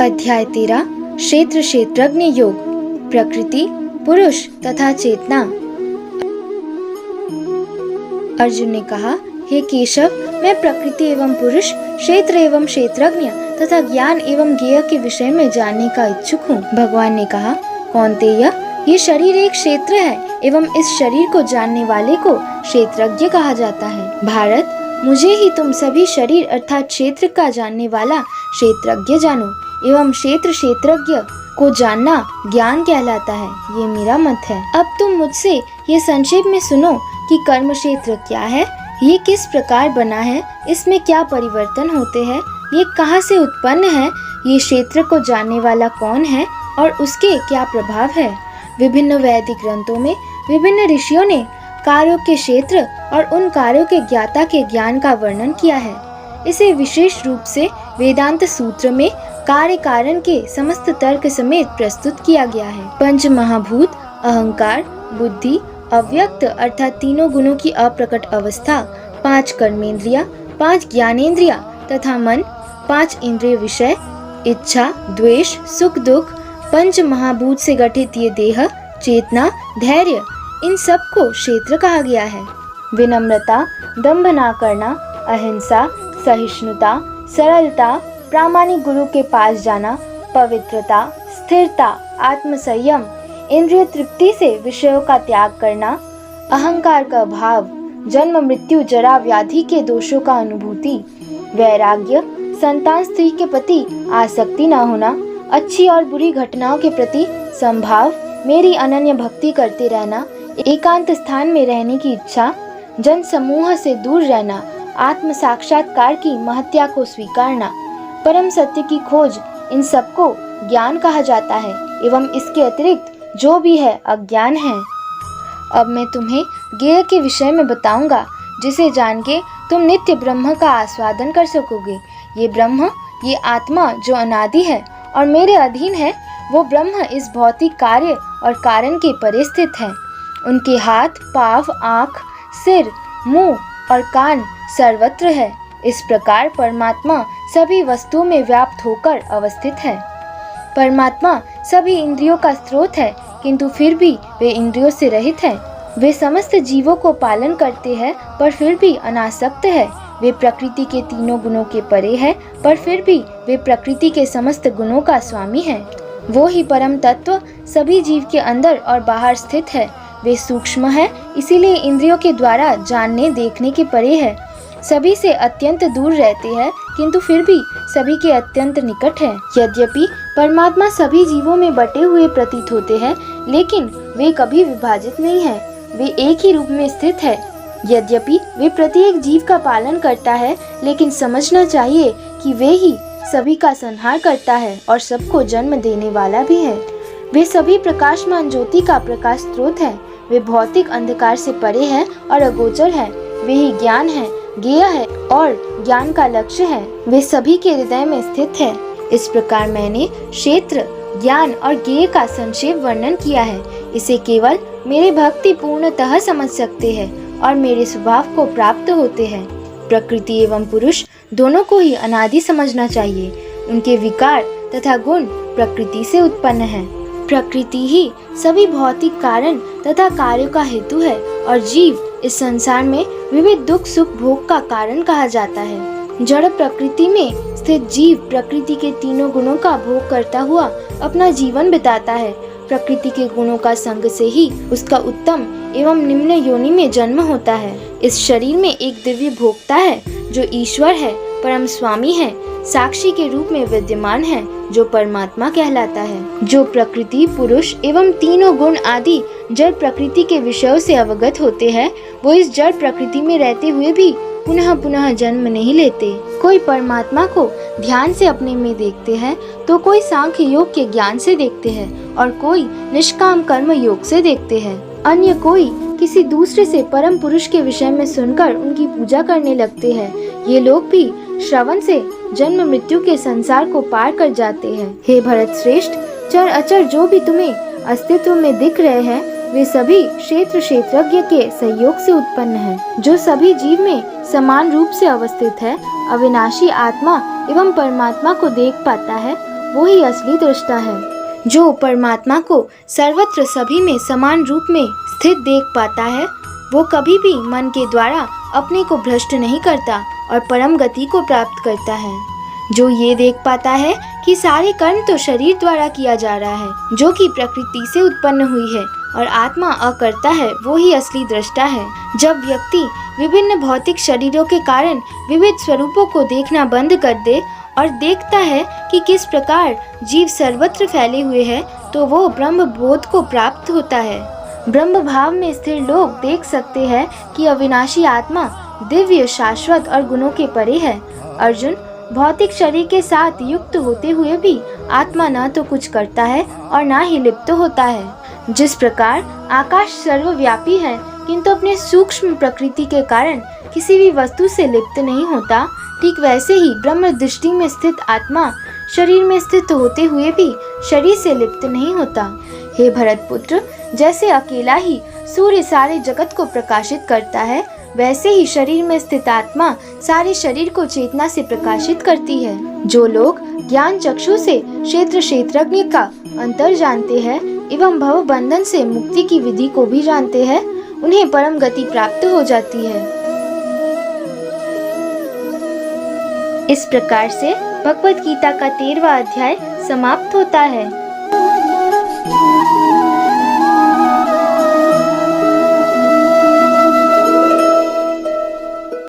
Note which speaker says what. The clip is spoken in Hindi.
Speaker 1: अध्याय 13 क्षेत्र क्षेत्रज्ञ योग। प्रकृति, पुरुष तथा चेतना। अर्जुन ने कहा, हे केशव, मैं प्रकृति एवं पुरुष, क्षेत्र एवं क्षेत्रज्ञ तथा ज्ञान एवं ज्ञेय के विषय में जानने का इच्छुक हूँ। भगवान ने कहा, कौन्तेय, ये शरीर एक क्षेत्र है एवं इस शरीर को जानने वाले को क्षेत्रज्ञ कहा जाता है। भारत, मुझे ही तुम सभी शरीर अर्थात क्षेत्र का जानने वाला क्षेत्रज्ञ जानो एवं क्षेत्र क्षेत्रज्ञ को जानना ज्ञान कहलाता है। ये मेरा मत है। अब तुम मुझसे ये संक्षेप में सुनो कि कर्म क्षेत्र क्या है, ये किस प्रकार बना है, इसमें क्या परिवर्तन होते हैं, ये कहाँ से उत्पन्न है, ये क्षेत्र को जानने वाला कौन है और उसके क्या प्रभाव है। विभिन्न वैदिक ग्रंथों में विभिन्न ऋषियों ने कार्यों के क्षेत्र और उन कार्यों के ज्ञाता के ज्ञान का वर्णन किया है। इसे विशेष रूप से वेदांत सूत्र में कार्य कारण के समस्त तर्क समेत प्रस्तुत किया गया है। पंच महाभूत, अहंकार, बुद्धि, अव्यक्त अर्थात तीनों गुणों की अप्रकट अवस्था, 5 कर्मेंद्रिया, 5 ज्ञानेंद्रिया तथा मन, 5 इंद्रिय विषय, इच्छा, द्वेष, सुख दुख, पंच महाभूत से गठित ये देह, चेतना, धैर्य, इन सब को क्षेत्र कहा गया है। विनम्रता, दंभ ना करना, अहिंसा, सहिष्णुता, सरलता, प्रामाणिक गुरु के पास जाना, पवित्रता, स्थिरता, आत्मसंयम, इंद्रिय तृप्ति से विषयों का त्याग करना, अहंकार का भाव, जन्म मृत्यु जरा व्याधि के दोषों का अनुभूति, वैराग्य, संतान स्त्री के प्रति आसक्ति न होना, अच्छी और बुरी घटनाओं के प्रति संभाव, मेरी अनन्य भक्ति करते रहना, एकांत स्थान में रहने की इच्छा, जन समूह से दूर रहना, आत्म साक्षात्कार की महत्या को स्वीकारना, परम सत्य की खोज, इन सबको ज्ञान कहा जाता है एवं इसके अतिरिक्त जो भी है अज्ञान है। अब मैं तुम्हें ज्ञेय के विषय में बताऊंगा, जिसे जान के तुम नित्य ब्रह्म का आस्वादन कर सकोगे। ये ब्रह्म, ये आत्मा जो अनादि है और मेरे अधीन है, वो ब्रह्म इस भौतिक कार्य और कारण के परे स्थित है। उनके हाथ, पाँव, आँख, सिर, मुंह और कान सर्वत्र है। इस प्रकार परमात्मा सभी वस्तुओं में व्याप्त होकर अवस्थित है। परमात्मा सभी इंद्रियों का स्रोत है, किंतु फिर भी वे इंद्रियों से रहित है। वे समस्त जीवों को पालन करते हैं पर फिर भी अनासक्त है। वे प्रकृति के तीनों गुणों के परे है पर फिर भी वे प्रकृति के समस्त गुणों का स्वामी है। वो ही परम तत्व सभी जीव के अंदर और बाहर स्थित है। वे सूक्ष्म है, इसीलिए इंद्रियों के द्वारा जानने देखने के परे है। सभी से अत्यंत दूर रहते हैं, किंतु फिर भी सभी के अत्यंत निकट है। यद्यपि परमात्मा सभी जीवों में बटे हुए प्रतीत होते हैं, लेकिन वे कभी विभाजित नहीं है। वे एक ही रूप में स्थित है। यद्यपि वे प्रत्येक जीव का पालन करता है, लेकिन समझना चाहिए कि वे ही सभी का संहार करता है और सबको जन्म देने वाला भी है। वे सभी प्रकाशमान ज्योति का प्रकाश स्रोत है। वे भौतिक अंधकार से परे है और अगोचर है। वे ही ज्ञान है, ज्ञेय है और ज्ञान का लक्ष्य है। वे सभी के हृदय में स्थित है। इस प्रकार मैंने क्षेत्र, ज्ञान और ज्ञेय का संक्षेप वर्णन किया है। इसे केवल मेरे भक्ति पूर्णतः समझ सकते हैं और मेरे स्वभाव को प्राप्त होते हैं। प्रकृति एवं पुरुष दोनों को ही अनादि समझना चाहिए। उनके विकार तथा गुण प्रकृति से उत्पन्न है। प्रकृति ही सभी भौतिक कारण तथा कार्यों का हेतु है और जीव इस संसार में विविध दुख सुख भोग का कारण कहा जाता है। जड़ प्रकृति में स्थित जीव प्रकृति के तीनों गुणों का भोग करता हुआ अपना जीवन बिताता है। प्रकृति के गुणों का संग से ही उसका उत्तम एवं निम्न योनि में जन्म होता है। इस शरीर में एक दिव्य भोक्ता है जो ईश्वर है, परम स्वामी है, साक्षी के रूप में विद्यमान है, जो परमात्मा कहलाता है। जो प्रकृति, पुरुष एवं तीनों गुण आदि जड़ प्रकृति के विषयों से अवगत होते हैं, वो इस जड़ प्रकृति में रहते हुए भी पुनः पुनः जन्म नहीं लेते। कोई परमात्मा को ध्यान से अपने में देखते हैं, तो कोई सांख्य योग के ज्ञान से देखते हैं और कोई निष्काम कर्म योग से देखते हैं। अन्य कोई किसी दूसरे से परम पुरुष के विषय में सुनकर उनकी पूजा करने लगते हैं। ये लोग भी श्रवण से जन्म मृत्यु के संसार को पार कर जाते हैं। हे भरत श्रेष्ठ, चर अचर जो भी तुम्हें अस्तित्व में दिख रहे हैं, वे सभी क्षेत्र क्षेत्रज्ञ के सहयोग से उत्पन्न हैं। जो सभी जीव में समान रूप से अवस्थित है, अविनाशी आत्मा एवं परमात्मा को देख पाता है, वो ही असली दृष्टा है। जो परमात्मा को सर्वत्र सभी में समान रूप में स्थित देख पाता है, वो कभी भी मन के द्वारा अपने को भ्रष्ट नहीं करता और परम गति को प्राप्त करता है। जो ये देख पाता है कि सारे कर्म तो शरीर द्वारा किया जा रहा है, जो कि प्रकृति से उत्पन्न हुई है, और आत्मा अकर्ता है, वो ही असली दृष्टा है। जब व्यक्ति विभिन्न भौतिक शरीरों के कारण विविध स्वरूपों को देखना बंद कर दे और देखता है कि किस प्रकार जीव सर्वत्र फैले हुए हैं, तो वो ब्रह्म बोध को प्राप्त होता है। ब्रह्म भाव में स्थिर लोग देख सकते हैं कि अविनाशी आत्मा दिव्य, शाश्वत और गुणों के परे है। अर्जुन, भौतिक शरीर के साथ युक्त होते हुए भी आत्मा न तो कुछ करता है और न ही लिप्त होता है। जिस प्रकार आकाश सर्वव्यापी है किंतु अपने सूक्ष्म प्रकृति के कारण किसी भी वस्तु से लिप्त नहीं होता, ठीक वैसे ही ब्रह्म दृष्टि में स्थित आत्मा शरीर में स्थित होते हुए भी शरीर से लिप्त नहीं होता। हे भरत पुत्र, जैसे अकेला ही सूर्य सारे जगत को प्रकाशित करता है, वैसे ही शरीर में स्थित आत्मा सारे शरीर को चेतना से प्रकाशित करती है। जो लोग ज्ञान चक्षु से क्षेत्र क्षेत्रज्ञ का अंतर जानते हैं एवं भव बंधन से मुक्ति की विधि को भी जानते हैं, उन्हें परम गति प्राप्त हो जाती है। इस प्रकार से भगवद गीता का 13वां अध्याय समाप्त होता है।